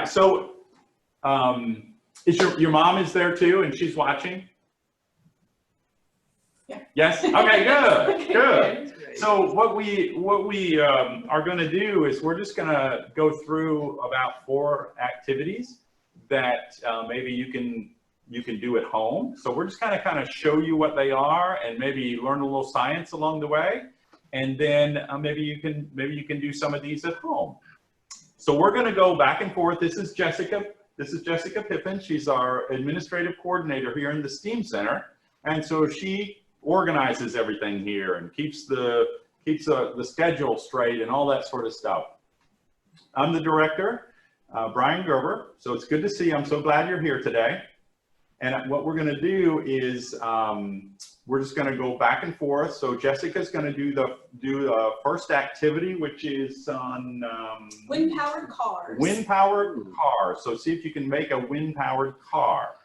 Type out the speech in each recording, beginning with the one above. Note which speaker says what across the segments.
Speaker 1: So, is your mom is there too, and she's watching?
Speaker 2: Yeah.
Speaker 1: Yes. Okay. Good. Good. So what we are going to do is we're just going to go through about 4 activities that maybe you can do at home. So we're just kind of show you what they are and maybe learn a little science along the way, and then maybe you can do some of these at home. So we're going to go back and forth. This is Jessica Pippin. She's our administrative coordinator here in the STEAM Center, and so she organizes everything here and keeps the schedule straight and all that sort of stuff. I'm the director, Brian Gerber. So it's good to see you. I'm so glad you're here today. And what we're going to do is we're just going to go back and forth. So Jessica's going to do the first activity, which is on
Speaker 2: wind-powered cars.
Speaker 1: Wind-powered cars. So see if you can make a wind-powered car.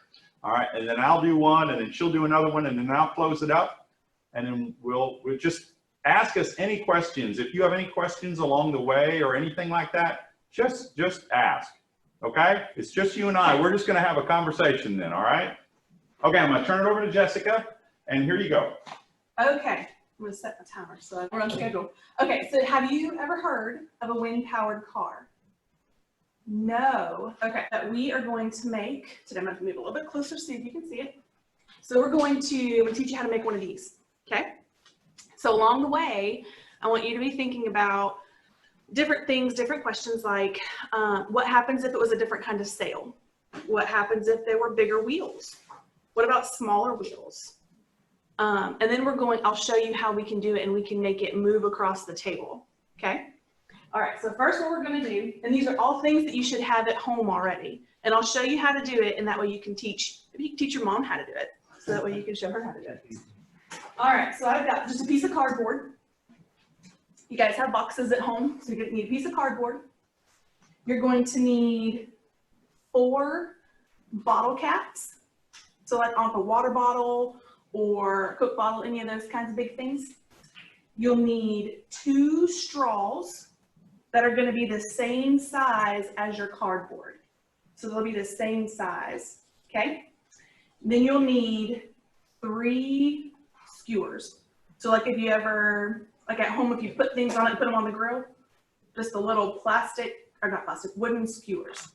Speaker 1: All right, and then I'll do one, and then she'll do another one, and then I'll close it up, and then we'll just ask us any questions. If you have any questions along the way or anything like that, just ask. Okay? It's just you and I. We're just going to have a conversation then, all right? Okay, I'm going to turn it over to Jessica, and here you go.
Speaker 2: Okay, I'm going to set the timer so we're on schedule. Okay, so have you ever heard of a wind-powered car? No. Okay, that we are going to make, today I'm going to move a little bit closer so you can see it. So we're going to teach you how to make one of these, okay? So along the way, I want you to be thinking about different things, different questions like what happens if it was a different kind of sail? What happens if there were bigger wheels? What about smaller wheels? And then I'll show you how we can do it and we can make it move across the table, okay? All right, so first what we're going to do, and these are all things that you should have at home already, and I'll show you how to do it, and that way you can teach your mom how to do it, so that way you can show her how to do it. All right, so I've got just a piece of cardboard. You guys have boxes at home, so you're going to need a piece of cardboard. You're going to need 4 bottle caps, so like on a water bottle or Coke bottle, any of those kinds of big things. You'll need 2 straws that are going to be the same size as your cardboard. So they'll be the same size, okay? Then you'll need 3 skewers. So like if you ever, like at home, if you put things on it, put them on the grill, just a little wooden skewers.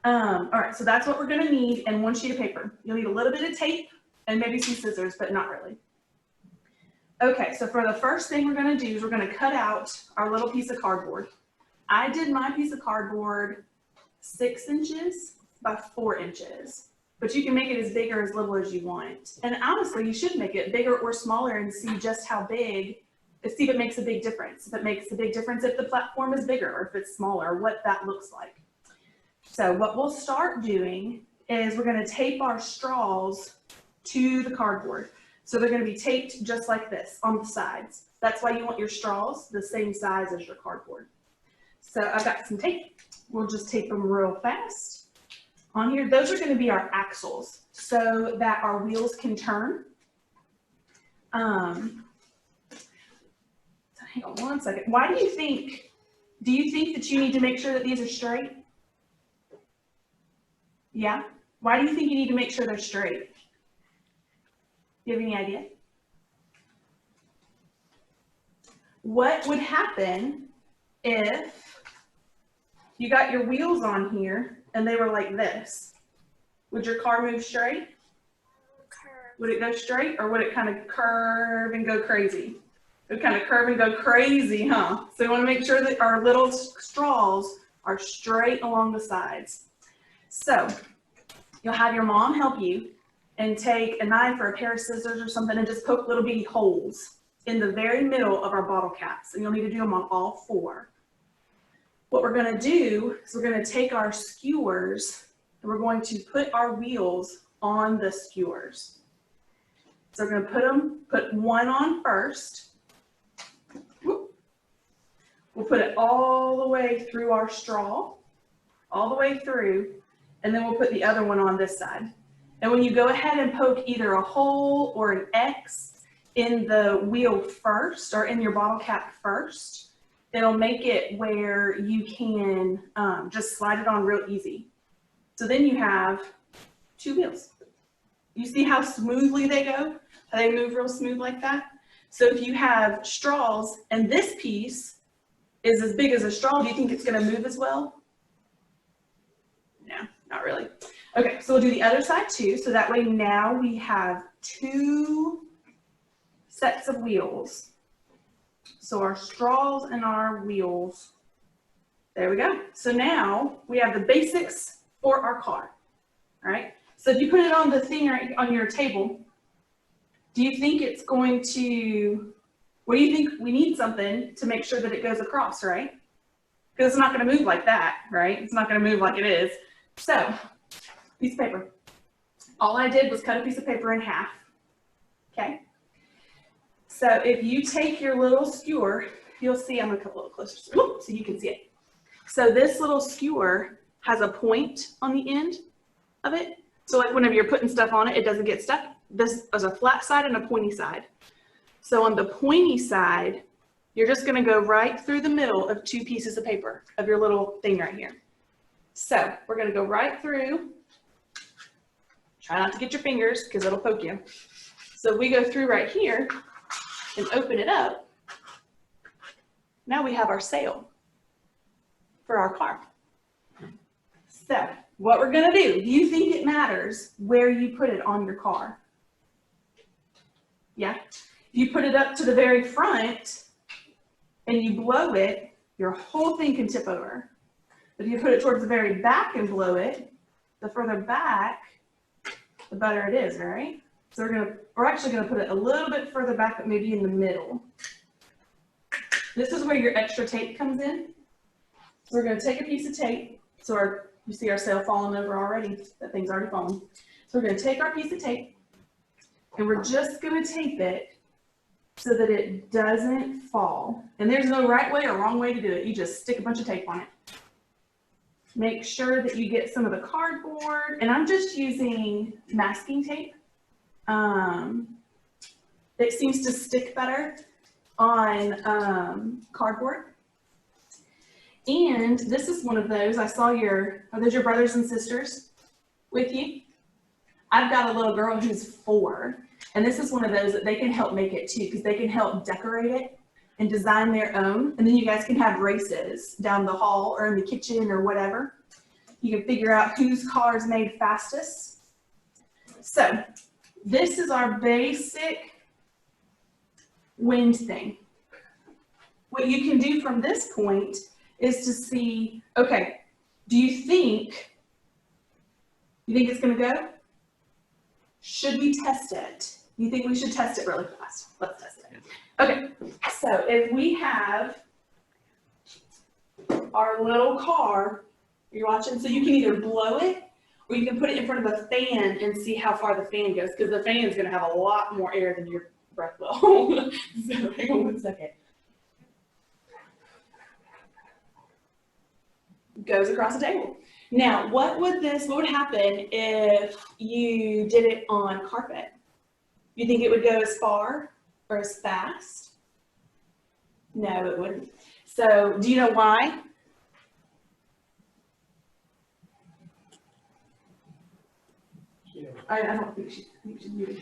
Speaker 2: All right, so that's what we're going to need, and 1 sheet of paper. You'll need a little bit of tape and maybe some scissors, but not really. Okay, so for the first thing we're going to do is we're going to cut out our little piece of cardboard. I did my piece of cardboard 6 inches by 4 inches, but you can make it as big or as little as you want. And honestly, you should make it bigger or smaller and see just how big, see if it makes a big difference. If it makes a big difference, if the platform is bigger or if it's smaller, what that looks like. So what we'll start doing is we're going to tape our straws to the cardboard. So they're going to be taped just like this on the sides. That's why you want your straws the same size as your cardboard. So I've got some tape. We'll just tape them real fast on here. Those are going to be our axles so that our wheels can turn. Hang on 1 second. Do you think that you need to make sure that these are straight? Yeah? Why do you think you need to make sure they're straight? Do you have any idea? What would happen if you got your wheels on here and they were like this? Would your car move straight? Would it go straight, or would it kind of curve and go crazy? It would kind of curve and go crazy, huh? So we want to make sure that our little straws are straight along the sides. So you'll have your mom help you and take a knife or a pair of scissors or something and just poke little bitty holes in the very middle of our bottle caps. And you'll need to do them on all 4. What we're going to do is we're going to take our skewers and we're going to put our wheels on the skewers. So we're going to put one on first. We'll put it all the way through our straw, all the way through, and then we'll put the other one on this side. And when you go ahead and poke either a hole or an X in the wheel first, or in your bottle cap first, it'll make it where you can just slide it on real easy. So then you have 2 wheels. You see how smoothly they go? How they move real smooth like that? So if you have straws and this piece is as big as a straw, do you think it's going to move as well? No, not really. Okay, so we'll do the other side too. So that way now we have 2 sets of wheels. So our straws and our wheels. There we go. So now we have the basics for our car. All right. So if you put it on the thing right on your table, do you think it's going to, what do you think? We need something to make sure that it goes across, right? Because it's not going to move like that, right? It's not going to move like it is. So, piece of paper. All I did was cut a piece of paper in half. Okay. So if you take your little skewer, you'll see, I'm going to come a little closer so you can see it. So this little skewer has a point on the end of it. So like whenever you're putting stuff on it, it doesn't get stuck. This is a flat side and a pointy side. So on the pointy side, you're just going to go right through the middle of 2 pieces of paper of your little thing right here. So we're going to go right through. Try not to get your fingers because it'll poke you. So we go through right here and open it up. Now we have our sail for our car. So what we're going to do you think it matters where you put it on your car? Yeah. If you put it up to the very front and you blow it, your whole thing can tip over. But if you put it towards the very back and blow it, the further back, the better it is, right? So we're actually going to put it a little bit further back, but maybe in the middle. This is where your extra tape comes in. So we're going to take a piece of tape. So you see our sail falling over already. That thing's already fallen. So we're going to take our piece of tape and we're just going to tape it so that it doesn't fall. And there's no right way or wrong way to do it. You just stick a bunch of tape on it. Make sure that you get some of the cardboard, and I'm just using masking tape. It seems to stick better on cardboard. And this is one of those, I saw are those your brothers and sisters with you? I've got a little girl who's 4, and this is one of those that they can help make it too, because they can help decorate it and design their own. And then you guys can have races down the hall or in the kitchen or whatever. You can figure out whose car is made fastest. So this is our basic wind thing. What you can do from this point is to see, okay, do you think it's going to go? Should we test it? You think we should test it really fast? Let's test it. Okay, so if we have our little car, you're watching, so you can either blow it or you can put it in front of a fan and see how far the fan goes, because the fan is going to have a lot more air than your breath will. So hang on 1 second. Goes across the table. Now, what would happen if you did it on carpet? You think it would go as far or as fast? No, it wouldn't. So do you know why? I don't think she's muted.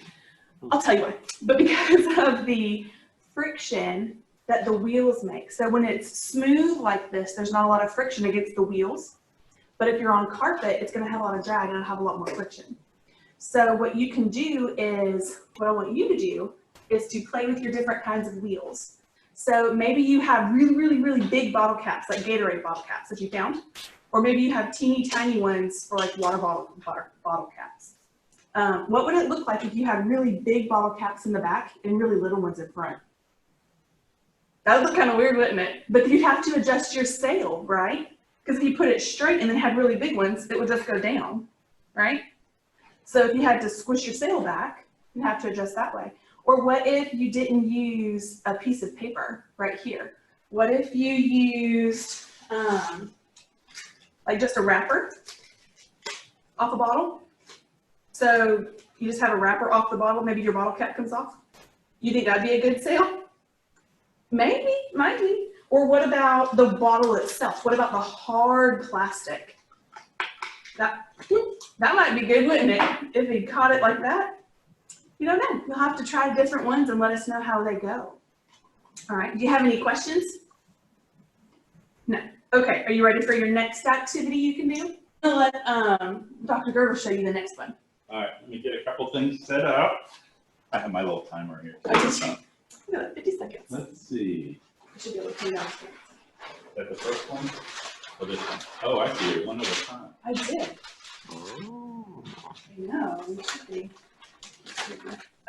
Speaker 2: I'll tell you why. But because of the friction that the wheels make. So when it's smooth like this, there's not a lot of friction against the wheels. But if you're on carpet, it's going to have a lot of drag and it'll have a lot more friction. So what you can do is, what I want you to do is to play with your different kinds of wheels. So maybe you have really, really, really big bottle caps, like Gatorade bottle caps that you found. Or maybe you have teeny tiny ones for like water bottle caps. What would it look like if you had really big bottle caps in the back and really little ones in front? That would look kind of weird, wouldn't it? But you'd have to adjust your sail, right? Because if you put it straight and then had really big ones, it would just go down, right? So if you had to squish your sail back, you'd have to adjust that way. Or what if you didn't use a piece of paper right here? What if you used like just a wrapper off a bottle? So you just have a wrapper off the bottle, maybe your bottle cap comes off. You think that'd be a good sail? Maybe, might be. Or what about the bottle itself? What about the hard plastic? That might be good, wouldn't it? If he caught it like that. You don't know. You'll have to try different ones and let us know how they go. All right. Do you have any questions? No. Okay. Are you ready for your next activity you can do? I'll let Dr. Gerber show you the next one.
Speaker 1: All right, let me get a couple things set up. I have my little timer here.
Speaker 2: Okay. 50 seconds.
Speaker 1: Let's see.
Speaker 2: I should be able to turn down.
Speaker 1: Is that the first one? Or this one? Oh, I see it, one at a time.
Speaker 2: I did. Oh. I know. We should be.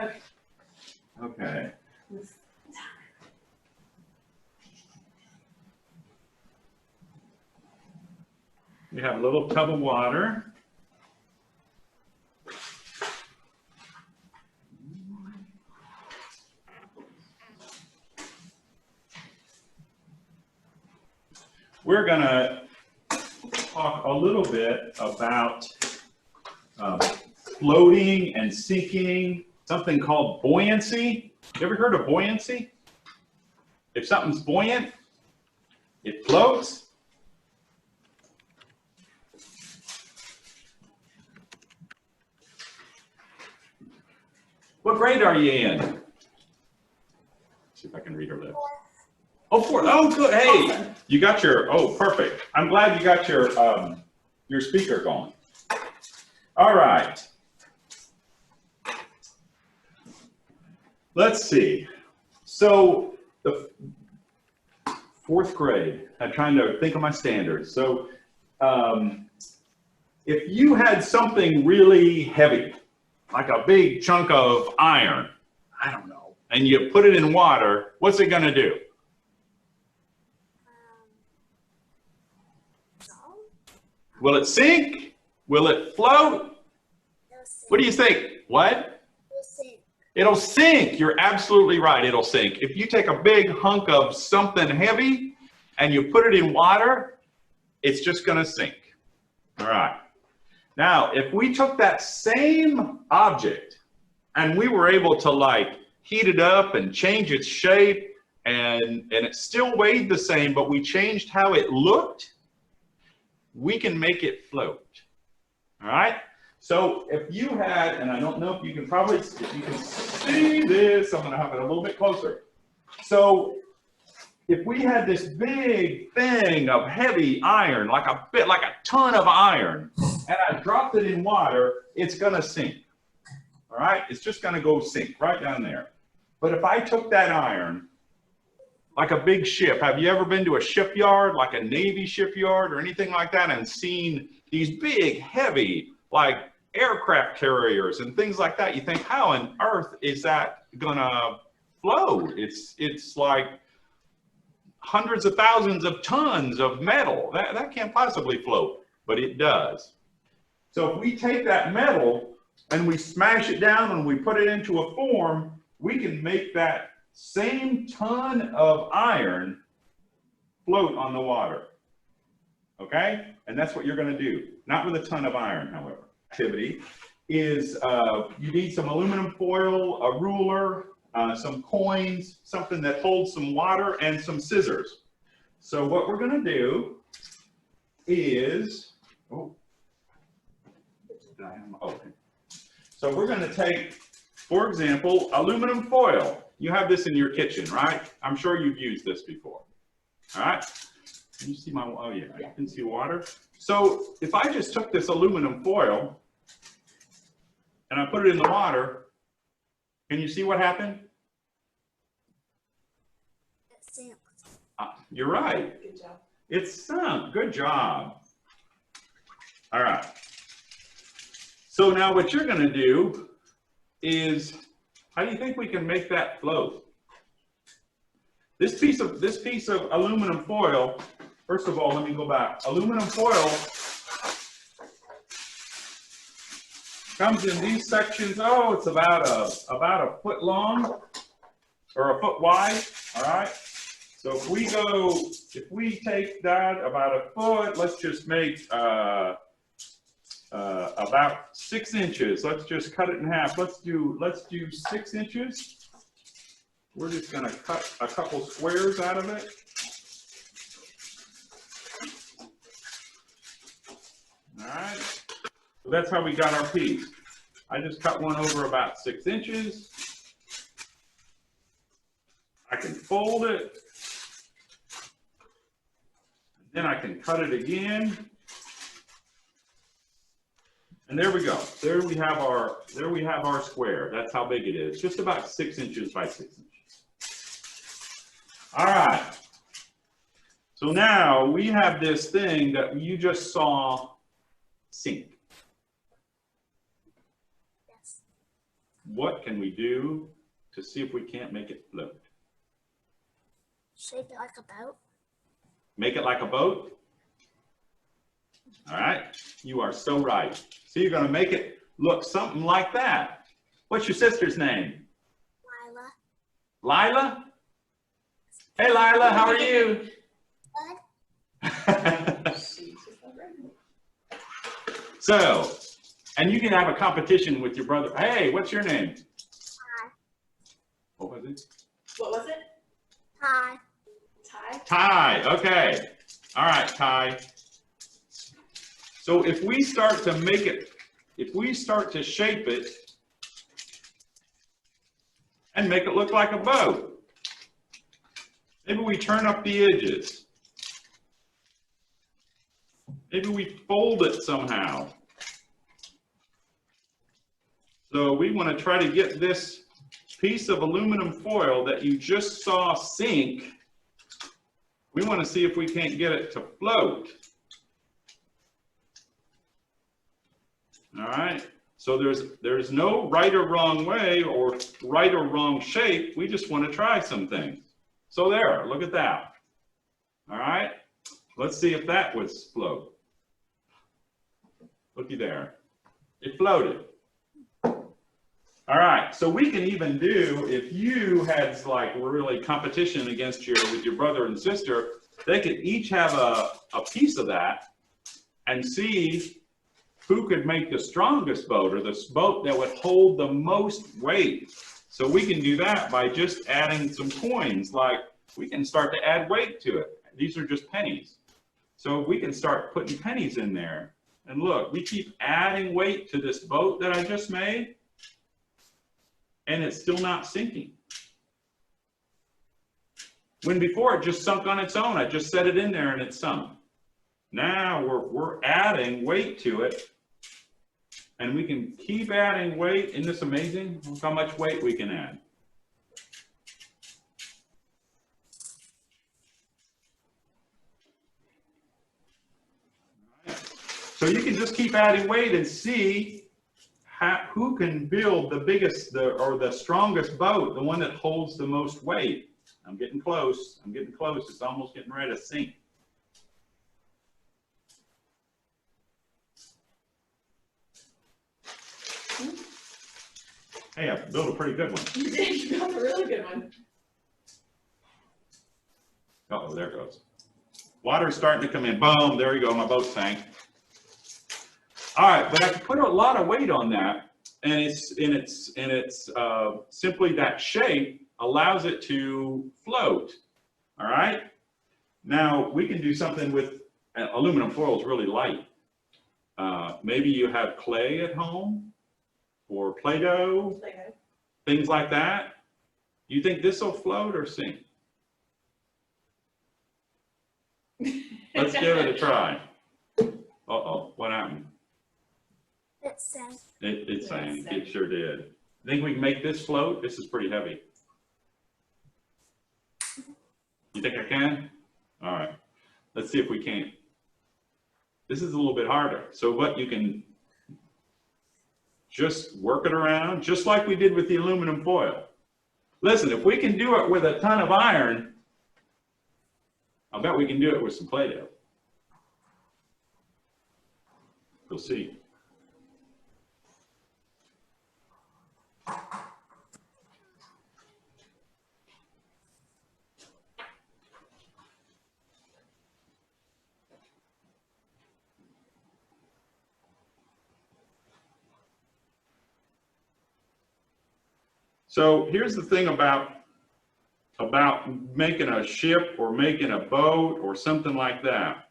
Speaker 2: Okay.
Speaker 1: Okay. You have a little tub of water. We're going to talk a little bit about floating and sinking, something called buoyancy. You ever heard of buoyancy? If something's buoyant, it floats. What grade are you in? Let's see if I can read her lips. Oh, fourth. Oh, good. Hey,
Speaker 2: Awesome.
Speaker 1: You got your, oh, perfect. I'm glad you got your speaker going. All right. Let's see. So the fourth grade, I'm trying to think of my standards. So if you had something really heavy, like a big chunk of iron, I don't know, and you put it in water, what's it gonna do? Will it sink? Will it float? What do you think? What? It'll sink. You're absolutely right. It'll sink. If you take a big hunk of something heavy and you put it in water, it's just going to sink. All right. Now, if we took that same object and we were able to like heat it up and change its shape and it still weighed the same, but we changed how it looked, we can make it float. All right. So if you had, and I don't know if you can probably, if you can see this, I'm going to have it a little bit closer. So if we had this big thing of heavy iron, like a ton of iron, and I dropped it in water, it's going to sink. All right. It's just going to go sink right down there. But if I took that iron, like a big ship, have you ever been to a shipyard, like a Navy shipyard or anything like that, and seen these big, heavy, like aircraft carriers and things like that? You think, how on earth is that gonna float? It's like hundreds of thousands of tons of metal. That can't possibly float, but it does. So if we take that metal and we smash it down and we put it into a form, we can make that same ton of iron float on the water. Okay? And that's what you're going to do. Not with a ton of iron, however. Activity is you need some aluminum foil, a ruler, some coins, something that holds some water, and some scissors. So what we're going to do is, so we're going to take, for example, aluminum foil. You have this in your kitchen, right? I'm sure you've used this before. All right. Can you see my, oh yeah, I can see water. So if I just took this aluminum foil and I put it in the water, can you see what happened?
Speaker 3: It sank.
Speaker 1: You're right.
Speaker 2: Good job.
Speaker 1: It sunk. Good job. All right. So now what you're going to do is, how do you think we can make that float? This piece of aluminum foil, first of all, let me go back. Aluminum foil comes in these sections. Oh, it's about a foot long or a foot wide. All right. So if we take that about a foot, let's just make about 6 inches. Let's just cut it in half. Let's do 6 inches. We're just going to cut a couple squares out of it. So that's how we got our piece. I just cut one over about 6 inches. I can fold it. Then I can cut it again. And there we go. There we have our square. That's how big it is. Just about 6 inches by 6 inches. All right. So now we have this thing that you just saw sink.
Speaker 3: Yes.
Speaker 1: What can we do to see if we can't make it float?
Speaker 3: Shape it like a boat.
Speaker 1: Make it like a boat? All right. You are so right. So you're going to make it look something like that. What's your sister's name?
Speaker 3: Lila.
Speaker 1: Lila? Hey, Lila, how are you?
Speaker 3: Good.
Speaker 1: So, and you can have a competition with your brother. Hey, what's your name?
Speaker 3: Ty.
Speaker 1: What was it?
Speaker 2: What was it?
Speaker 3: Ty.
Speaker 2: Ty?
Speaker 1: Ty, okay. All right, Ty. So if we start to make it, if we start to shape it and make it look like a boat, maybe we turn up the edges. Maybe we fold it somehow. So we want to try to get this piece of aluminum foil that you just saw sink. We want to see if we can't get it to float. All right. So there's no right or wrong way or right or wrong shape. We just want to try some things. So there, look at that. All right. Let's see if that would float. Looky there. It floated. All right, so we can even do, if you had like really competition against with your brother and sister, they could each have a piece of that and see who could make the strongest boat or the boat that would hold the most weight. So we can do that by just adding some coins. Like we can start to add weight to it. These are just pennies. So we can start putting pennies in there. And look, we keep adding weight to this boat that I just made. And it's still not sinking. When before it just sunk on its own, I just set it in there and it sunk. Now we're adding weight to it, and we can keep adding weight. Isn't this amazing? Look how much weight we can add. So you can just keep adding weight and see who can build the biggest or the strongest boat, the one that holds the most weight. I'm getting close. I'm getting close. It's almost getting ready to sink. Hey, I built a pretty good one.
Speaker 2: You did. You built a really good one.
Speaker 1: Uh-oh, there it goes. Water's starting to come in. Boom, there you go. My boat sank. All right, but I can put a lot of weight on that, and it's simply that shape allows it to float. All right. Now we can do something with aluminum foil is really light. Maybe you have clay at home or Play-Doh, things like that. You think this will float or sink? Let's give it a try. Uh-oh, what happened?
Speaker 3: It sank.
Speaker 1: It sank. It sure did. Think we can make this float? This is pretty heavy. You think I can? All right. Let's see if we can. This is a little bit harder. So what you can just work it around, just like we did with the aluminum foil. Listen, if we can do it with a ton of iron, I'll bet we can do it with some Play-Doh. We'll see. So here's the thing about making a ship or making a boat or something like that.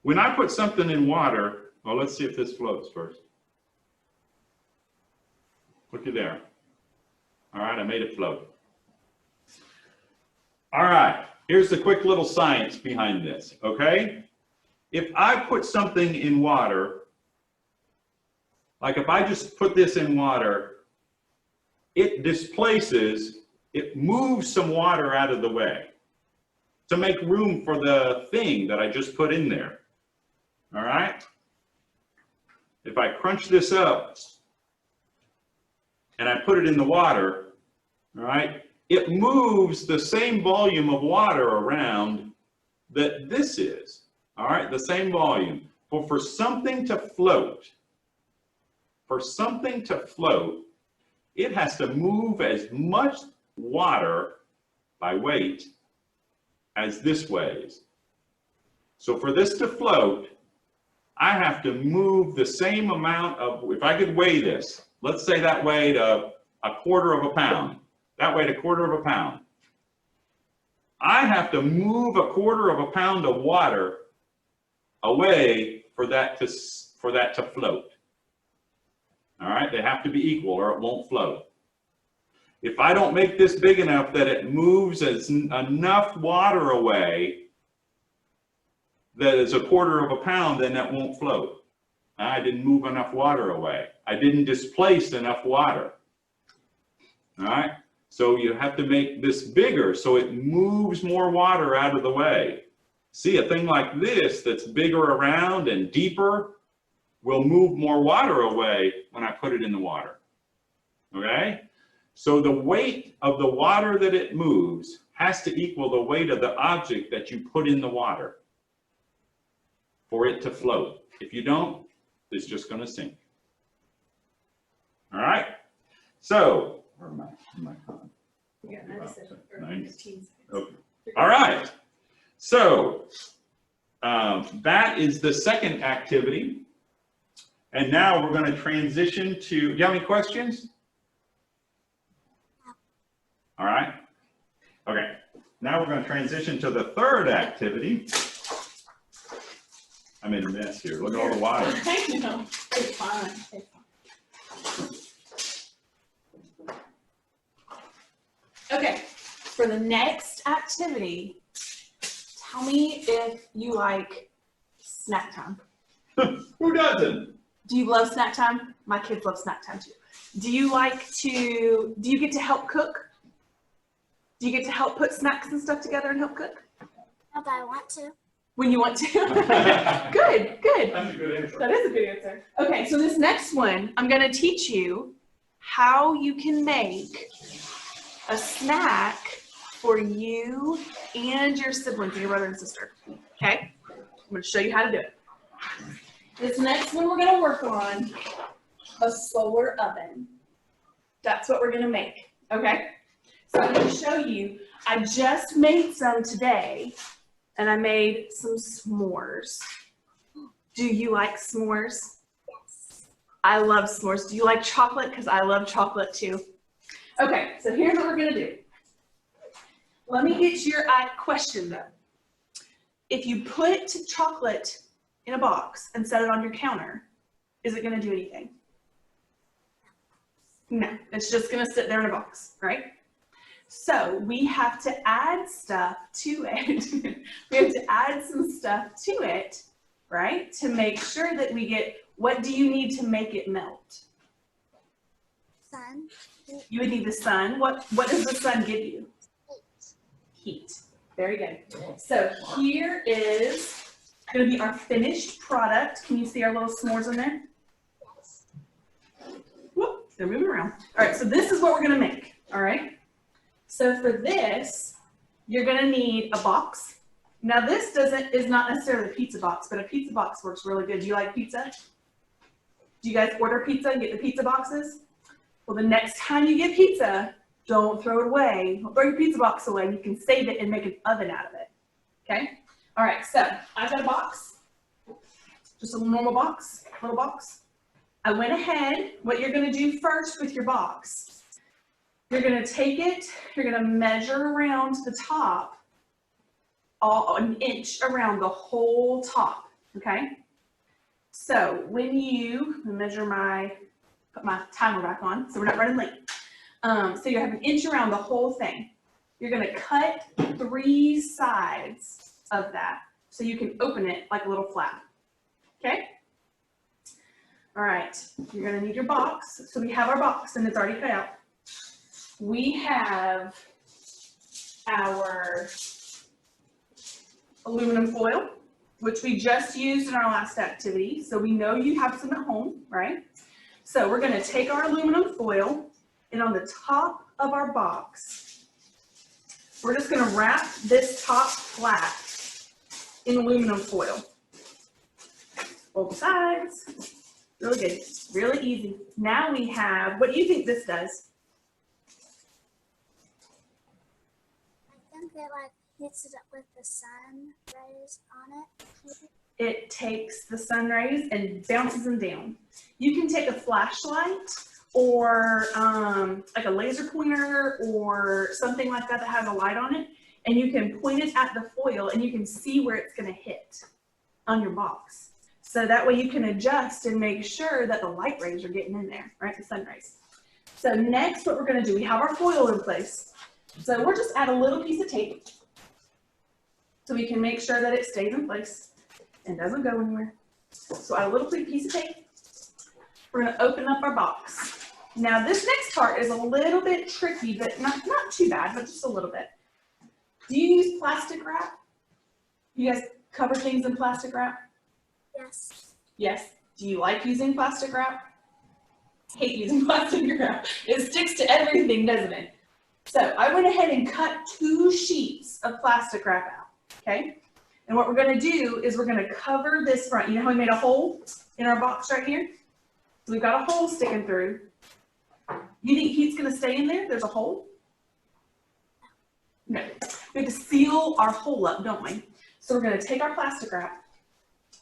Speaker 1: When I put something in water, well, let's see if this floats first. Looky there. All right, I made it float. All right, here's the quick little science behind this, okay? If I put something in water, like if I just put this in water, it displaces, it moves some water out of the way to make room for the thing that I just put in there. All right? If I crunch this up and I put it in the water, all right, it moves the same volume of water around that this is, all right, the same volume. But for something to float, it has to move as much water by weight as this weighs. So for this to float, I have to move the same amount of, if I could weigh this, let's say that weighed a quarter of a pound. That weighed a quarter of a pound. I have to move a quarter of a pound of water away for that to float. All right, they have to be equal or it won't float. If I don't make this big enough that it moves enough water away that is a quarter of a pound, then that won't float. I didn't move enough water away. I didn't displace enough water. All right, so you have to make this bigger so it moves more water out of the way. See, a thing like this that's bigger around and deeper will move more water away when I put it in the water, okay? So the weight of the water that it moves has to equal the weight of the object that you put in the water for it to float. If you don't, it's just gonna sink. All right? So, where am I?
Speaker 2: You got 9 seconds, or
Speaker 1: 9.
Speaker 2: 15 seconds.
Speaker 1: Okay. All right. So, that is the second activity. And now we're going to transition to, do you have any questions? All right. Okay. Now we're going to transition to the third activity. I'm in a mess here. Look at all the water.
Speaker 2: I know. It's fine. It's fine. Okay. For the next activity, tell me if you like snack time.
Speaker 1: Who doesn't?
Speaker 2: Do you love snack time? My kids love snack time too. Do you get to help cook? Do you get to help put snacks and stuff together and help cook?
Speaker 3: If I want to.
Speaker 2: When you want to? Good, good.
Speaker 1: That's a good answer.
Speaker 2: That is a good answer. Okay, so this next one, I'm gonna teach you how you can make a snack for you and your siblings, and your brother and sister, okay? I'm gonna show you how to do it. This next one we're gonna work on a solar oven. That's what we're gonna make, okay? So I'm gonna show you, I just made some today, and I made some s'mores. Do you like s'mores?
Speaker 3: Yes.
Speaker 2: I love s'mores. Do you like chocolate? Because I love chocolate too. Okay, so here's what we're gonna do. Let me get your question though. If you put chocolate in a box and set it on your counter, is it gonna do anything? No, it's just gonna sit there in a box, right? So we have to add stuff to it. We have to add some stuff to it, right? To make sure that we get, what do you need to make it melt?
Speaker 3: Sun.
Speaker 2: You would need the sun. What does the sun give you? Heat. Very good. So here is going to be our finished product. Can you see our little s'mores in there?
Speaker 3: Yes.
Speaker 2: Whoop, they're moving around. All right, so this is what we're going to make. All right. So for this, you're going to need a box. Now this is not necessarily a pizza box, but a pizza box works really good. Do you like pizza? Do you guys order pizza and get the pizza boxes? Well, the next time you get pizza, don't throw it away. Don't throw your pizza box away. You can save it and make an oven out of it. Okay? All right, so I've got a box. Just a normal box, little box. I went ahead. What you're going to do first with your box, you're going to take it, you're going to measure around the top, an inch around the whole top. okay? So when you put my timer back on, so we're not running late. So you have an inch around the whole thing. You're gonna cut 3 sides of that so you can open it like a little flap, okay? All right, you're gonna need your box. So we have our box and it's already cut out. We have our aluminum foil, which we just used in our last activity. So we know you have some at home, right? So we're gonna take our aluminum foil and on the top of our box, we're just gonna wrap this top flap in aluminum foil. Both sides. Really good, really easy. Now we have, what do you think this does?
Speaker 3: I think it like heats it up with the sun rays on it.
Speaker 2: It takes the sun rays and bounces them down. You can take a flashlight or like a laser pointer or something like that that has a light on it, and you can point it at the foil and you can see where it's gonna hit on your box. So that way you can adjust and make sure that the light rays are getting in there, right, the sun rays. So next what we're gonna do, we have our foil in place. So we're just add a little piece of tape so we can make sure that it stays in place and doesn't go anywhere. So add a little piece of tape. We're gonna open up our box. Now this next part is a little bit tricky, but not too bad, but just a little bit. Do you use plastic wrap? You guys cover things in plastic wrap?
Speaker 3: Yes.
Speaker 2: Yes. Do you like using plastic wrap? Hate using plastic wrap. It sticks to everything, doesn't it? So I went ahead and cut 2 sheets of plastic wrap out, okay? And what we're gonna do is we're gonna cover this front. You know how we made a hole in our box right here? So we've got a hole sticking through. You think heat's gonna stay in there? There's a hole? No. We have to seal our hole up, don't we? So we're gonna take our plastic wrap.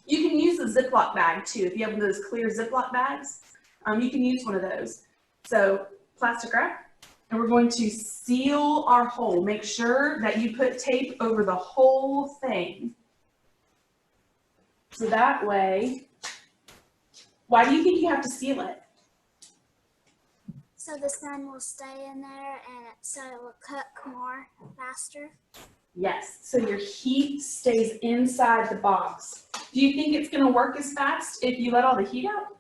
Speaker 2: You can use a Ziploc bag too. If you have those clear Ziploc bags, you can use one of those. So plastic wrap, and we're going to seal our hole. Make sure that you put tape over the whole thing. So that way, why do you think you have to seal it?
Speaker 3: So the sun will stay in there and so it will cook more faster.
Speaker 2: Yes, so your heat stays inside the box. Do you think it's gonna work as fast if you let all the heat out?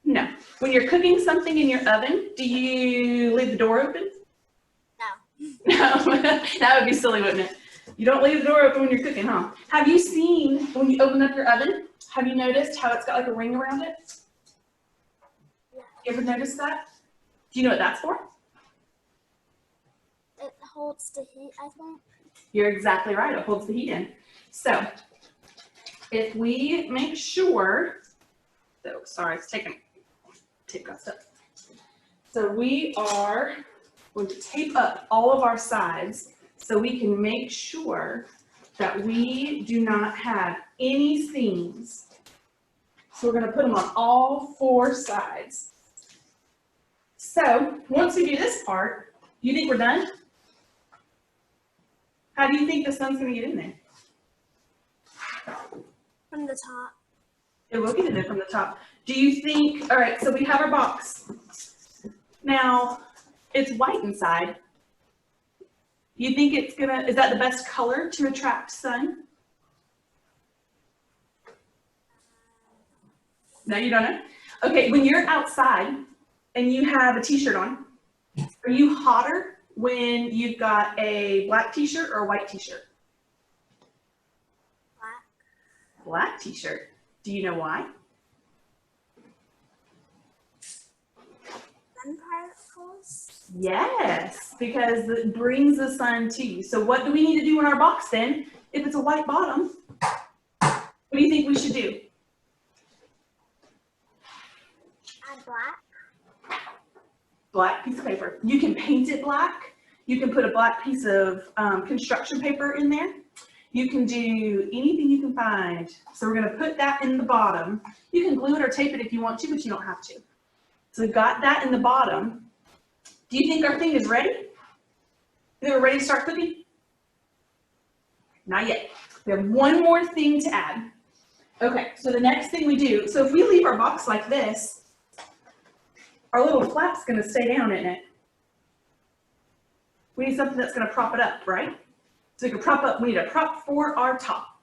Speaker 3: No.
Speaker 2: No. When you're cooking something in your oven, do you leave the door open?
Speaker 3: No.
Speaker 2: No, that would be silly, wouldn't it? You don't leave the door open when you're cooking, huh? Have you seen, when you open up your oven, have you noticed how it's got like a ring around it?
Speaker 3: Yeah.
Speaker 2: You ever noticed that? Do you know what that's for?
Speaker 3: It holds the heat, I think.
Speaker 2: You're exactly right, it holds the heat in. So, if we make sure, so sorry, it's taking, tape got stuck. So we are going to tape up all of our sides so we can make sure that we do not have any seams. So we're gonna put them on all 4 sides. So once we do this part, do you think we're done? How do you think the sun's gonna get in there?
Speaker 3: From the top.
Speaker 2: It will get in there from the top. Do you think, all right, so we have our box. Now, it's white inside. You think it's gonna, is that the best color to attract sun? No, you don't know? Okay, when you're outside and you have a t-shirt on, are you hotter when you've got a black t-shirt or a white t-shirt?
Speaker 3: Black.
Speaker 2: Black t-shirt. Do you know why?
Speaker 3: Sun particles.
Speaker 2: Yes, because it brings the sun to you. So what do we need to do in our box then? If it's a white bottom, what do you think we should do?
Speaker 3: Add black.
Speaker 2: Black piece of paper. You can paint it black. You can put a black piece of construction paper in there. You can do anything you can find. So we're gonna put that in the bottom. You can glue it or tape it if you want to, but you don't have to. So we've got that in the bottom. Do you think our thing is ready? You think we're ready to start cooking? Not yet. We have one more thing to add. Okay, so the next thing we do, so if we leave our box like this, our little flap's gonna stay down, isn't it? We need something that's gonna prop it up, right? So we can prop up, we need a prop for our top.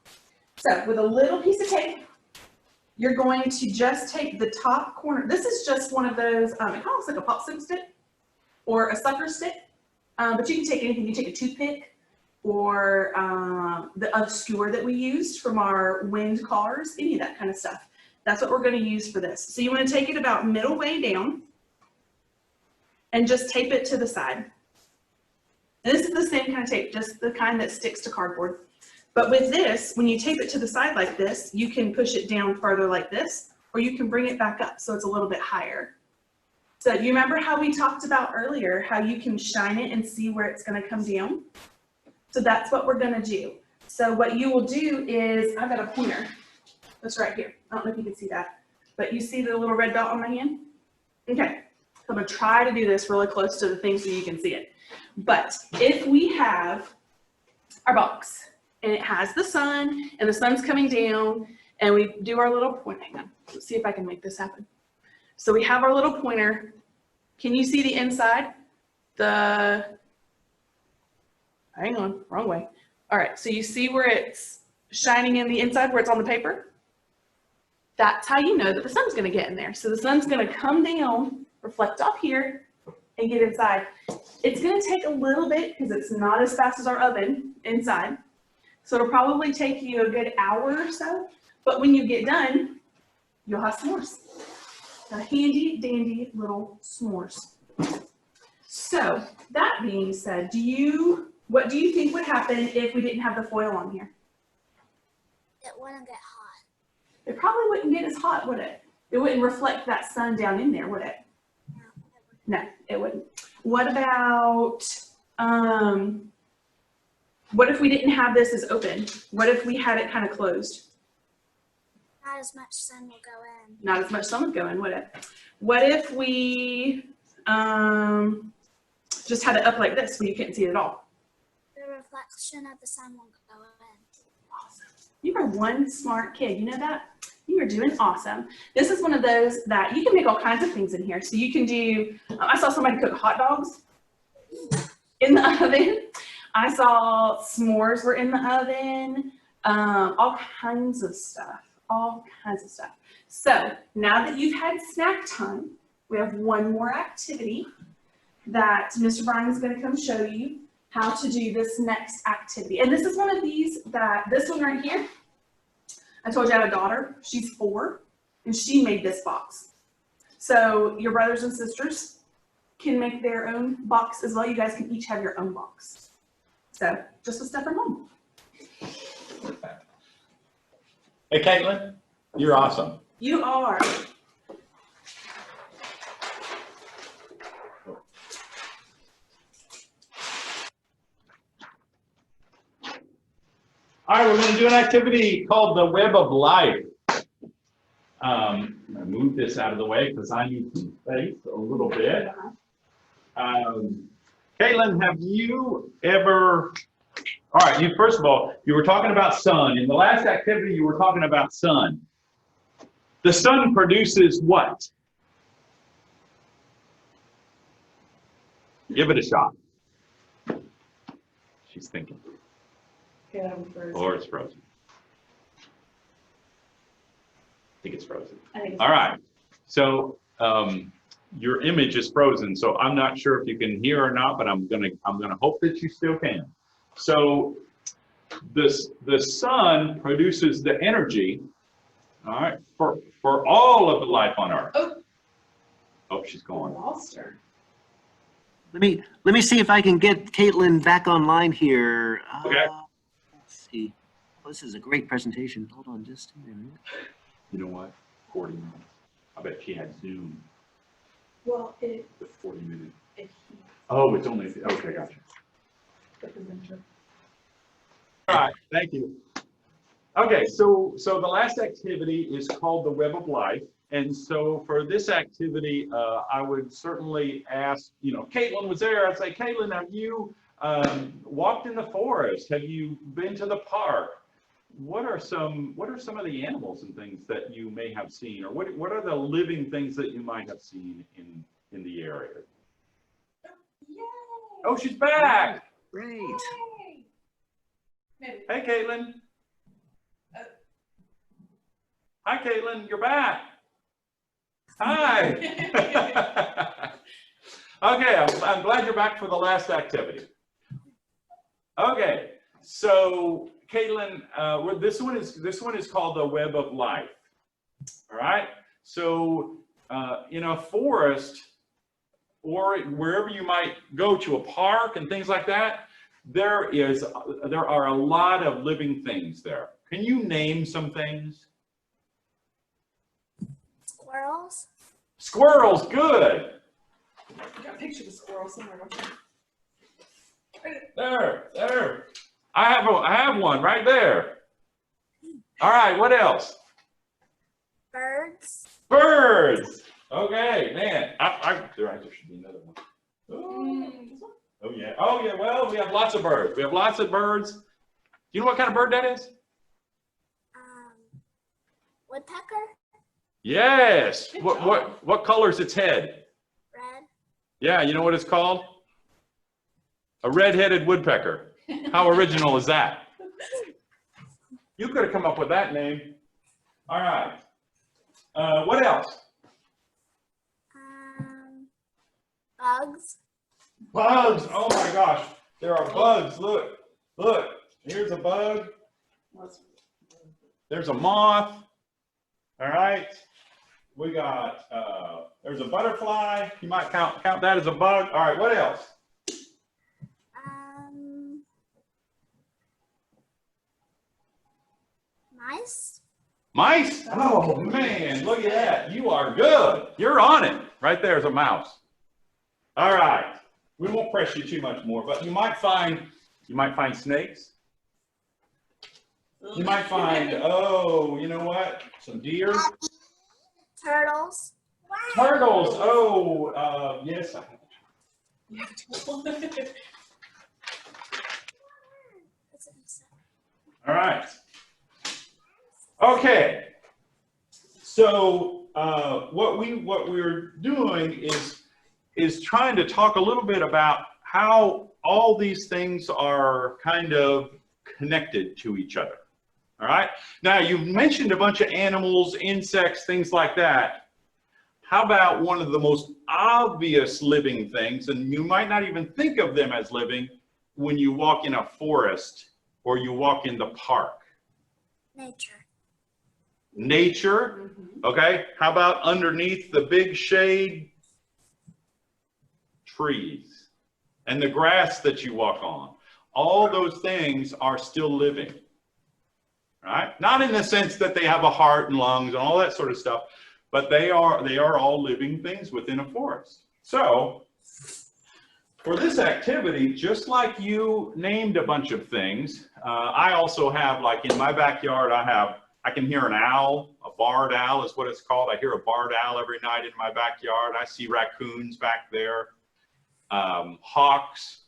Speaker 2: So with a little piece of tape, you're going to just take the top corner. This is just one of those, it kind of looks like a popsicle stick or a sucker stick, but you can take anything. You take a toothpick or a skewer that we used from our wind cars, any of that kind of stuff. That's what we're gonna use for this. So you wanna take it about middle way down and just tape it to the side. And this is the same kind of tape, just the kind that sticks to cardboard. But with this, when you tape it to the side like this, you can push it down farther like this, or you can bring it back up so it's a little bit higher. So you remember how we talked about earlier, how you can shine it and see where it's gonna come down? So that's what we're gonna do. So what you will do is, I've got a pointer. That's right here. I don't know if you can see that, but you see the little red dot on my hand? Okay, I'm gonna try to do this really close to the thing so you can see it. But if we have our box and it has the sun and the sun's coming down and we do our little pointer, hang on, let's see if I can make this happen. So we have our little pointer. Can you see the inside? Hang on, wrong way. All right, so you see where it's shining in the inside, where it's on the paper? That's how you know that the sun's gonna get in there. So the sun's gonna come down, reflect off here, and get inside. It's gonna take a little bit because it's not as fast as our oven inside. So it'll probably take you a good hour or so, but when you get done, you'll have s'mores. A handy dandy little s'mores. So that being said, what do you think would happen if we didn't have the foil on here?
Speaker 3: It wouldn't get hot.
Speaker 2: It probably wouldn't get as hot, would it? It wouldn't reflect that sun down in there, would it? No, it wouldn't. What about, what if we didn't have this as open? What if we had it kind of closed?
Speaker 3: Not as much sun will go in.
Speaker 2: Not as much sun would go in, would it? What if we just had it up like this where you couldn't see it at all?
Speaker 3: The reflection of the sun won't go in.
Speaker 2: Awesome. You are one smart kid. You know that? You are doing awesome. This is one of those that you can make all kinds of things in here. So you can do, I saw somebody cook hot dogs in the oven. I saw s'mores were in the oven, all kinds of stuff, all kinds of stuff. So now that you've had snack time, we have one more activity that Mr. Bryan is going to come show you how to do this next activity. And this is one of these this one right here, I told you I have a daughter, she's 4, and she made this box. So your brothers and sisters can make their own box as well. You guys can each have your own box. So just a step from home.
Speaker 1: Hey, Caitlin, you're awesome.
Speaker 2: You are.
Speaker 1: All right, we're going to do an activity called the Web of Life. I'm going to move this out of the way because I need some space a little bit. Caitlin, have you ever, all right, first of all, you were talking about sun. In the last activity, you were talking about sun. The sun produces what? Give it a shot. She's thinking. Or it's frozen. I think it's frozen. All right. So your image is frozen. So I'm not sure if you can hear or not, but I'm gonna hope that you still can. So the sun produces the energy, all right, for all of the life on Earth. Oh, she's gone.
Speaker 2: Lost her.
Speaker 4: Let me see if I can get Caitlin back online here.
Speaker 1: Okay.
Speaker 4: Let's see. Oh, this is a great presentation. Hold on just a minute.
Speaker 1: You know what? 40 minutes. I bet she had Zoom
Speaker 2: Well, it.
Speaker 1: with 40 minutes.
Speaker 2: It
Speaker 1: Oh, it's only, okay, gotcha. All right, thank you. Okay, so the last activity is called the Web of Life. And so for this activity, I would certainly ask, Caitlin was there. I'd say, Caitlin, have you walked in the forest? Have you been to the park? What are some of the animals and things that you may have seen, or what are the living things that you might have seen in the area?
Speaker 2: Yay!
Speaker 1: Oh, she's back.
Speaker 4: Great.
Speaker 2: Yay! Maybe.
Speaker 1: Hey, Caitlin. Hi, Caitlin. You're back. Hi. Okay, I'm glad you're back for the last activity. Okay, so Caitlin, this one is called the web of life. All right. So in a forest, or wherever you might go to a park and things like that, there are a lot of living things there. Can you name some things?
Speaker 3: Squirrels.
Speaker 1: Squirrels, good.
Speaker 2: I got a picture of a squirrel somewhere.
Speaker 1: There. I have one right there. All right, what else?
Speaker 3: Birds.
Speaker 1: Birds. Okay, man. There should be another one. Oh yeah. Oh yeah. Well, we have lots of birds. We have lots of birds. Do you know what kind of bird that is?
Speaker 3: Woodpecker.
Speaker 1: Yes.
Speaker 2: Good
Speaker 1: What color is its head?
Speaker 3: Red.
Speaker 1: Yeah. You know what it's called? A red-headed woodpecker. How original is that? You could have come up with that name. All right. What else?
Speaker 3: Bugs.
Speaker 1: Bugs. Oh my gosh. There are bugs. Look. Here's a bug. There's a moth. All right. We got, there's a butterfly. You might count that as a bug. All right. What else?
Speaker 3: Mice.
Speaker 1: Mice? Oh man, look at that. You are good. You're on it. Right there's a mouse. All right. We won't press you too much more, but you might find snakes. You might find, oh, you know what? Some deer.
Speaker 3: Turtles.
Speaker 1: Turtles. Oh, yes. All right. Okay. So what we're doing is trying to talk a little bit about how all these things are kind of connected to each other. All right. Now you mentioned a bunch of animals, insects, things like that. How about one of the most obvious living things, and you might not even think of them as living, when you walk in a forest or you walk in the park?
Speaker 3: Nature.
Speaker 1: Nature. Okay. How about underneath the big shade? Trees and the grass that you walk on. All those things are still living. Right? Not in the sense that they have a heart and lungs and all that sort of stuff, but they are all living things within a forest. So for this activity, just like you named a bunch of things, I also have, like in my backyard, I can hear an owl. A barred owl is what it's called. I hear a barred owl every night in my backyard. I see raccoons back there, hawks.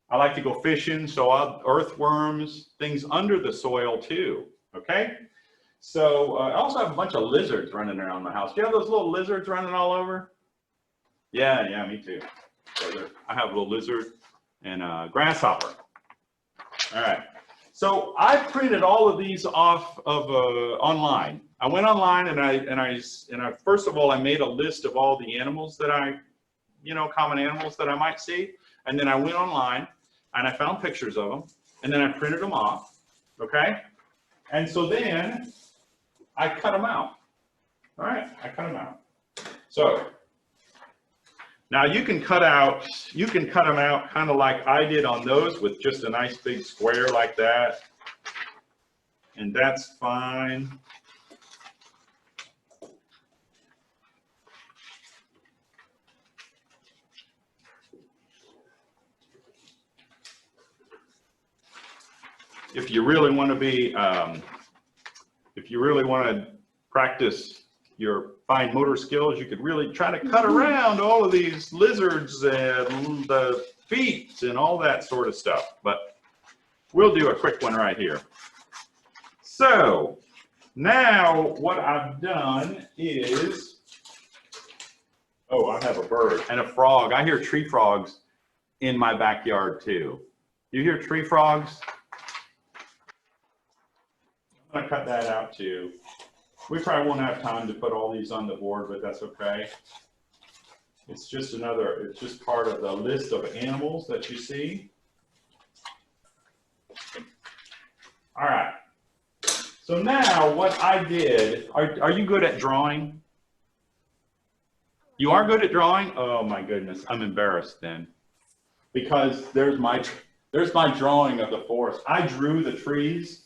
Speaker 1: I like to go fishing, so earthworms, things under the soil too, okay? So I also have a bunch of lizards running around my house. Do you have those little lizards running all over? Yeah, me too. So I have a little lizard and a grasshopper. All right. So I printed all of these off of online. I went online and I first of all, I made a list of all the animals that common animals that I might see. And then I went online and I found pictures of them and then I printed them off. Okay. And so then I cut them out. All right. I cut them out. So now you can cut them out kind of like I did on those, with just a nice big square like that. And that's fine. If you really want to be, if you really want to practice your fine motor skills, you could really try to cut around all of these lizards and the feet and all that sort of stuff. But we'll do a quick one right here. So now what I've done is, oh, I have a bird and a frog. I hear tree frogs in my backyard too. You hear tree frogs? I'm gonna cut that out too. We probably won't have time to put all these on the board, but that's okay. It's just part of the list of animals that you see. All right. So now what I did, are you good at drawing? You are good at drawing? Oh my goodness, I'm embarrassed then. Because there's my drawing of the forest. I drew the trees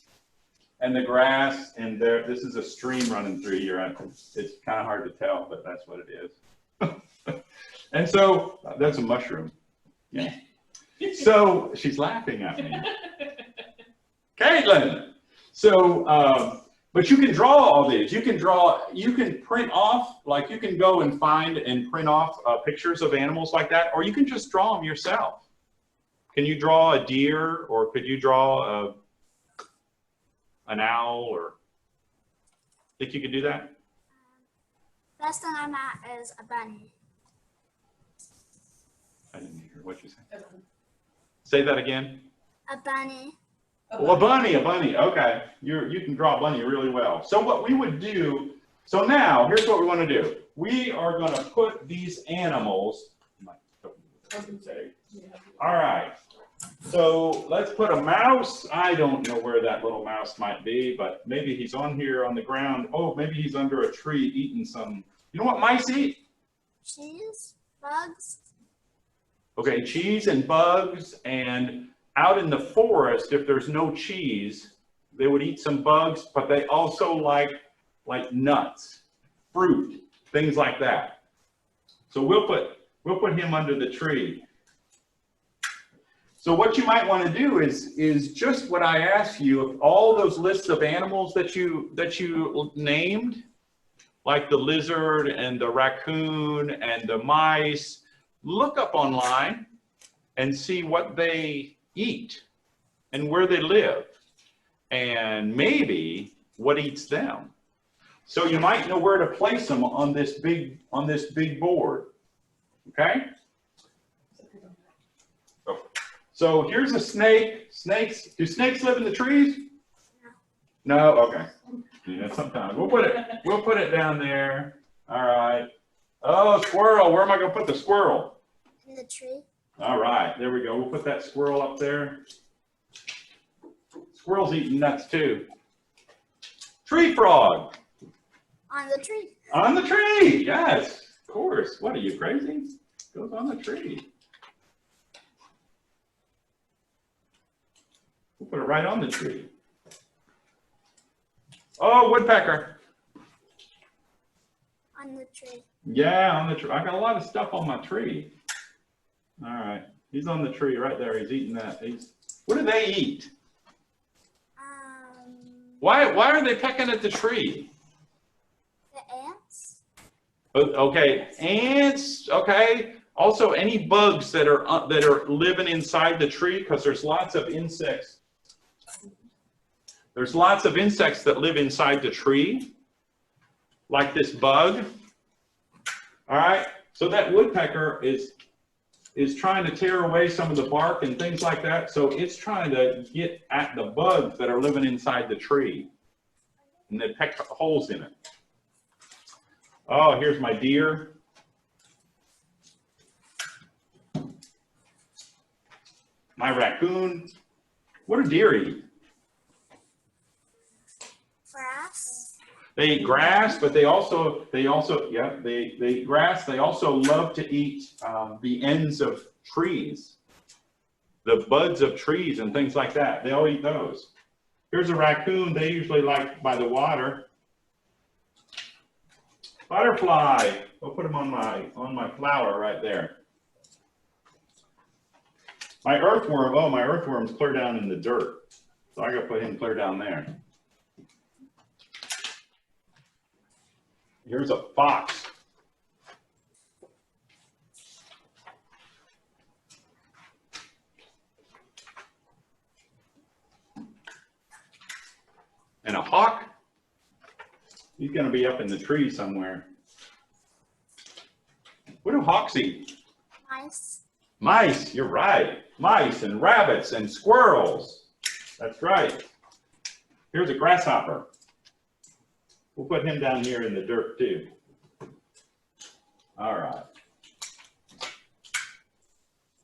Speaker 1: and the grass, and this is a stream running through here. It's kind of hard to tell, but that's what it is. And so that's a mushroom. Yeah. So she's laughing at me. Caitlin. So, but you can draw all these. You can print off, like you can go and find and print off pictures of animals like that, or you can just draw them yourself. Can you draw a deer, or could you draw an owl, or think you could do that?
Speaker 3: Best thing I'm at is a bunny.
Speaker 1: I didn't hear what you said. Say that again.
Speaker 3: A bunny.
Speaker 1: Well, a bunny. Okay, you can draw a bunny really well. So what we would do, so now here's what we want to do. We are going to put these animals. All right. So let's put a mouse. I don't know where that little mouse might be, but maybe he's on here on the ground. Oh, maybe he's under a tree eating some. You know what mice eat?
Speaker 3: Cheese, bugs.
Speaker 1: Okay, cheese and bugs, and out in the forest, if there's no cheese, they would eat some bugs, but they also like nuts, fruit, things like that. So we'll put him under the tree. So what you might want to do is just what I asked you, all those lists of animals that you named, like the lizard and the raccoon and the mice, look up online and see what they eat and where they live and maybe what eats them. So you might know where to place them on this big board. Okay? So here's a snake. Do snakes live in the trees? No, okay. Yeah, sometimes. We'll put it down there. All right. Oh, squirrel. Where am I going to put the squirrel?
Speaker 3: In the tree.
Speaker 1: All right, there we go. We'll put that squirrel up there. Squirrel's eating nuts too. Tree frog.
Speaker 3: On the tree.
Speaker 1: On the tree, yes, of course. What are you, crazy? Goes on the tree. We'll put it right on the tree. Oh, woodpecker.
Speaker 3: On the tree.
Speaker 1: Yeah, on the tree. I got a lot of stuff on my tree. All right, he's on the tree right there. He's eating that. What do they eat? Why are they pecking at the tree?
Speaker 3: The ants.
Speaker 1: Okay, ants. Okay. Also, any bugs that are living inside the tree, because there's lots of insects. There's lots of insects that live inside the tree, like this bug. All right. So that woodpecker is trying to tear away some of the bark and things like that. So it's trying to get at the bugs that are living inside the tree. And they peck holes in it. Oh, here's my deer. My raccoon. What do deer eat?
Speaker 3: Grass.
Speaker 1: They eat grass, but they also eat grass. They also love to eat the ends of trees, the buds of trees and things like that. They all eat those. Here's a raccoon. They usually like by the water. Butterfly. I'll put them on my flower right there. My earthworm. Oh, my earthworm's clear down in the dirt, so I gotta put him clear down there. here's a fox. And a hawk, he's gonna be up in the tree somewhere. What do hawks eat?
Speaker 3: Mice.
Speaker 1: Mice, you're right. Mice and rabbits and squirrels. That's right. Here's a grasshopper. We'll put him down here in the dirt too. All right.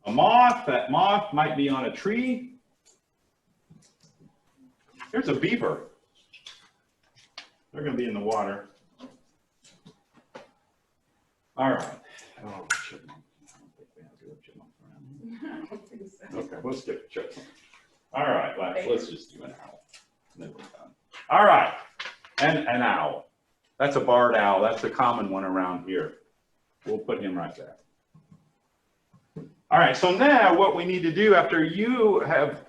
Speaker 1: A moth, that moth might be on a tree. Here's a beaver. They're gonna be in the water. All right. Oh, chipmunk. I don't think we have to do a chipmunk around here. Okay, let's skip chipmunk. All right, let's just do an owl. Then we're done. All right, and an owl. That's a barred owl. That's a common one around here. We'll put him right there. All right, so now what we need to do after you have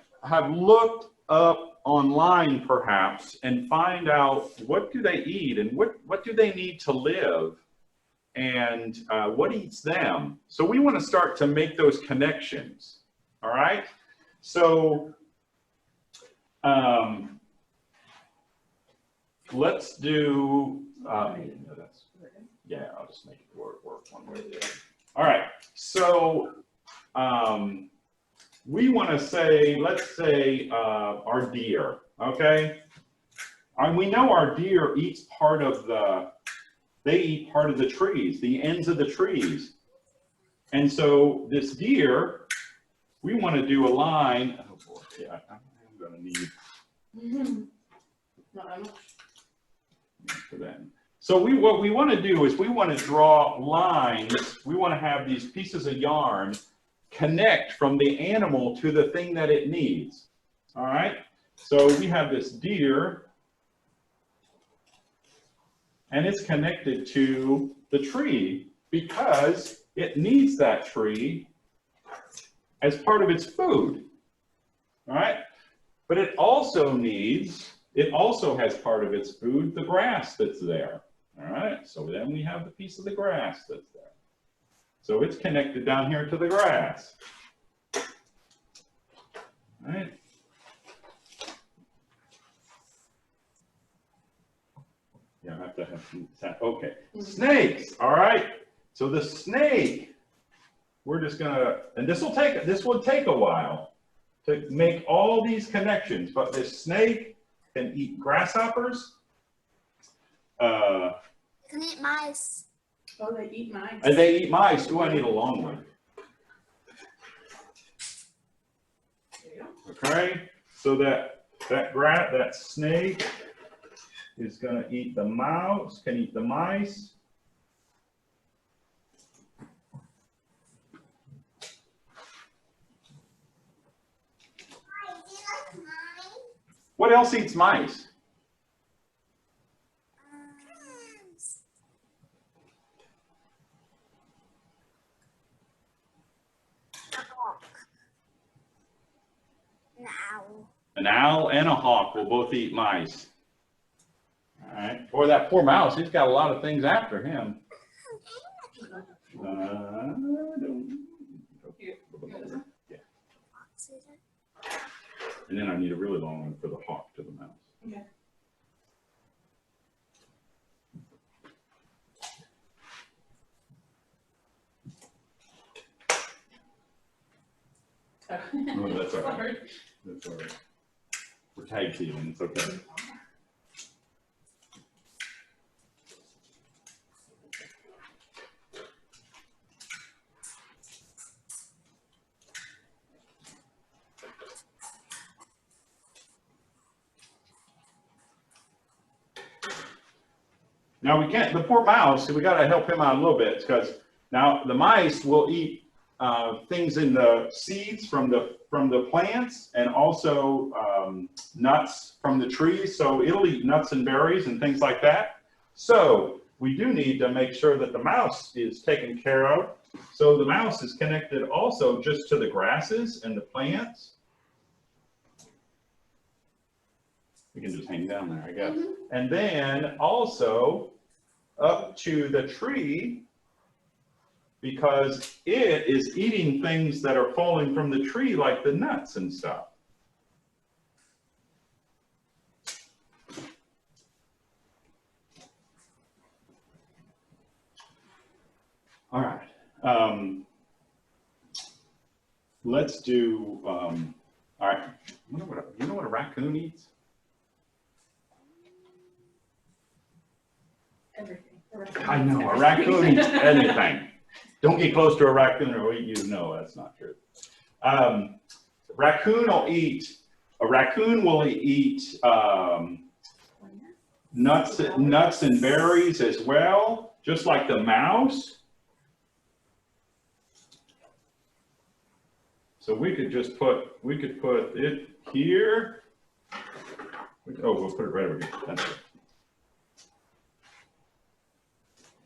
Speaker 1: looked up online perhaps and find out what do they eat and what do they need to live and what eats them. So we want to start to make those connections. All right, so let's do, yeah, I'll just make it work one way or the other. All right, so we want to say, let's say our deer, okay? And we know our deer eats part of they eat part of the trees, the ends of the trees. And so this deer, we want to do a line, oh boy, yeah, I'm going to need for that. So what we want to do is we want to draw lines. We want to have these pieces of yarn connect from the animal to the thing that it needs. All right. So we have this deer, and it's connected to the tree because it needs that tree as part of its food. All right. But it also has part of its food, the grass that's there. All right, so then we have the piece of the grass that's there. So it's connected down here to the grass. All right. Yeah, I have to have some, okay. Snakes, all right. So the snake, we're just gonna, and this will take a while to make all these connections, but this snake can eat grasshoppers.
Speaker 3: Can eat mice.
Speaker 2: Oh, they eat mice.
Speaker 1: And they eat mice. Ooh, I need a long one. Okay, so that snake is going to eat the mouse, can eat the mice. What else eats mice?
Speaker 3: An owl.
Speaker 1: An owl and a hawk will both eat mice. All right. Boy, that poor mouse, he's got a lot of things after him. Yeah. And then I need a really long one for the hawk to the mouse.
Speaker 2: Okay.
Speaker 1: Oh, that's all right. That's all right. We're tag teaming, it's okay. Now we can't, the poor mouse, we got to help him out a little bit because now the mice will eat things in the seeds from the plants and also nuts from the trees. So it'll eat nuts and berries and things like that. So we do need to make sure that the mouse is taken care of. So the mouse is connected also just to the grasses and the plants. We can just hang down there, I guess. And then also up to the tree because it is eating things that are falling from the tree, like the nuts and stuff. All right. Let's do, all right. You know what a raccoon eats?
Speaker 2: Everything.
Speaker 1: I know, a raccoon eats anything. Don't get close to a raccoon or eat you. No, that's not true. A raccoon will eat nuts and berries as well, just like the mouse. So we could put it here. Oh, we'll put it right over here. That's it.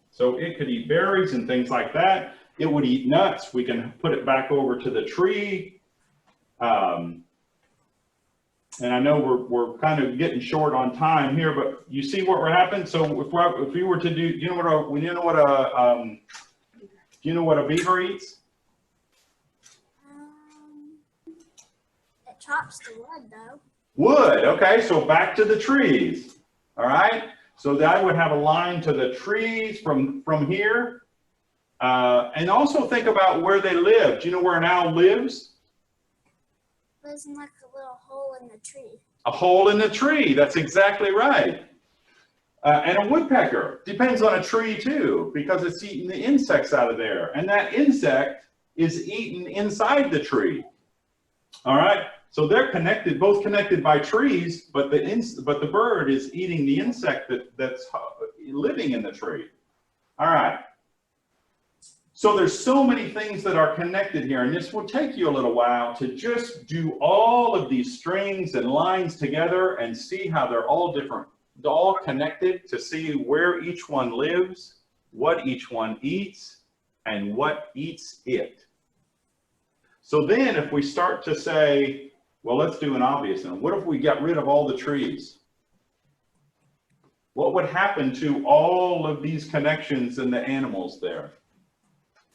Speaker 1: So it could eat berries and things like that. It would eat nuts. We can put it back over to the tree. And I know we're kind of getting short on time here, but you see what we're happening. So if we were to do, you know what a beaver eats?
Speaker 3: It chops the wood though.
Speaker 1: Wood. Okay, so back to the trees. All right. So that I would have a line to the trees from here. And also think about where they live. Do you know where an owl lives?
Speaker 3: Lives in like a little hole in the tree.
Speaker 1: A hole in the tree. That's exactly right. And a woodpecker depends on a tree too, because it's eating the insects out of there. And that insect is eaten inside the tree. All right. So they're connected, both connected by trees, but the bird is eating the insect that's living in the tree. All right. So there's so many things that are connected here, and this will take you a little while to just do all of these strings and lines together and see how they're all different, all connected, to see where each one lives, what each one eats, and what eats it. So then if we start to say, well, let's do an obvious one. What if we got rid of all the trees? What would happen to all of these connections and the animals there?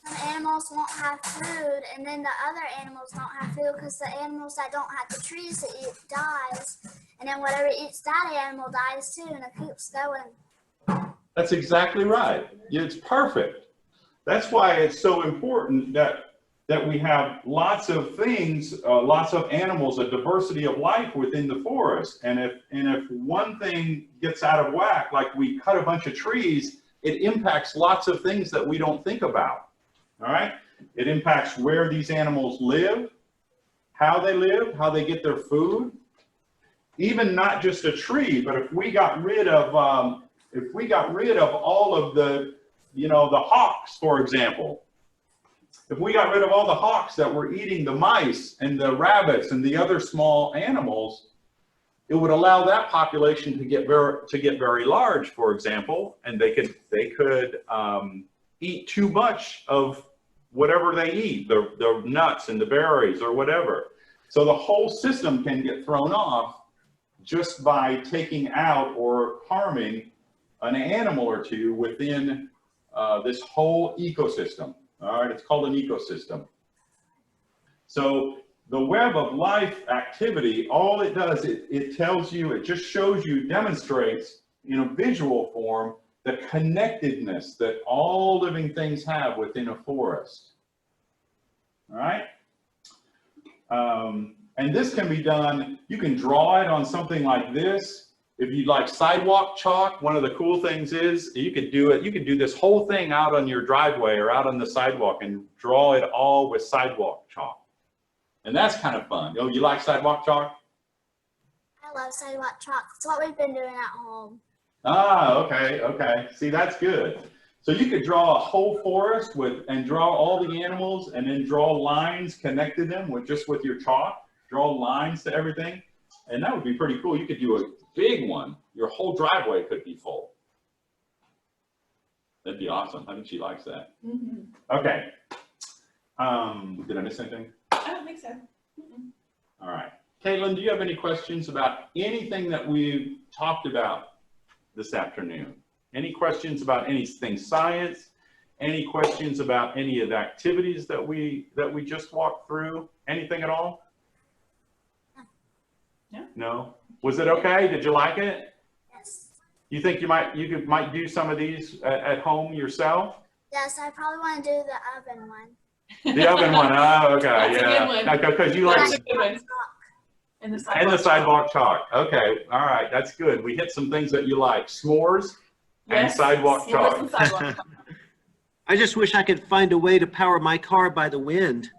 Speaker 3: Some animals won't have food, and then the other animals don't have food because the animals that don't have the trees to eat dies. And then whatever eats that animal dies too, and it keeps going.
Speaker 1: That's exactly right. It's perfect. That's why it's so important that we have lots of things, lots of animals, a diversity of life within the forest. And if one thing gets out of whack, like we cut a bunch of trees, it impacts lots of things that we don't think about. All right? It impacts where these animals live, how they get their food. Even not just a tree, but if we got rid of all of the, the hawks, for example. If we got rid of all the hawks that were eating the mice and the rabbits and the other small animals, it would allow that population to get very large, for example, and they could eat too much of whatever they eat, the nuts and the berries or whatever. So the whole system can get thrown off just by taking out or harming an animal or two within this whole ecosystem. All right, it's called an ecosystem. So the web of life activity, all it does, it tells you, it just shows you, demonstrates in a visual form the connectedness that all living things have within a forest. All right? And this can be done, you can draw it on something like this. If you like sidewalk chalk, one of the cool things is you could do this whole thing out on your driveway or out on the sidewalk and draw it all with sidewalk chalk. And that's kind of fun. Oh, you like sidewalk chalk?
Speaker 3: I love sidewalk chalk. It's what we've been doing at home.
Speaker 1: Ah, okay. See, that's good. So you could draw a whole forest and draw all the animals and then draw lines, connect them with your chalk, draw lines to everything. And that would be pretty cool. You could do a big one. Your whole driveway could be full. That'd be awesome. I think she likes that.
Speaker 2: Mm-hmm.
Speaker 1: Okay. Did I miss anything?
Speaker 2: I don't think so. Mm-mm.
Speaker 1: All right. Caitlin, do you have any questions about anything that we've talked about this afternoon? Any questions about anything science? Any questions about any of the activities that we just walked through? Anything at all?
Speaker 2: No.
Speaker 1: No? Was it okay? Did you like it?
Speaker 3: Yes.
Speaker 1: You think you might do some of these at home yourself?
Speaker 3: Yes, I probably want to do the oven one.
Speaker 1: The oven one, oh, okay,
Speaker 2: That's a good
Speaker 1: yeah.
Speaker 2: one.
Speaker 1: Because you
Speaker 2: That's
Speaker 1: like,
Speaker 2: a good one. And the
Speaker 1: and the
Speaker 2: sidewalk.
Speaker 1: sidewalk chalk. Okay, all right, that's good. We hit some things that you like, s'mores and
Speaker 2: Yes,
Speaker 1: sidewalk
Speaker 2: s'mores
Speaker 1: chalk.
Speaker 2: and sidewalk chalk.
Speaker 4: I just wish I could find a way to power my car by the wind.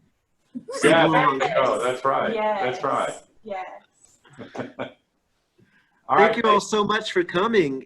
Speaker 1: Yeah,
Speaker 4: Yes.
Speaker 1: oh, that's right, that's
Speaker 2: Yes.
Speaker 1: right.
Speaker 2: Yes.
Speaker 1: All right,
Speaker 4: Thank you all so much for coming.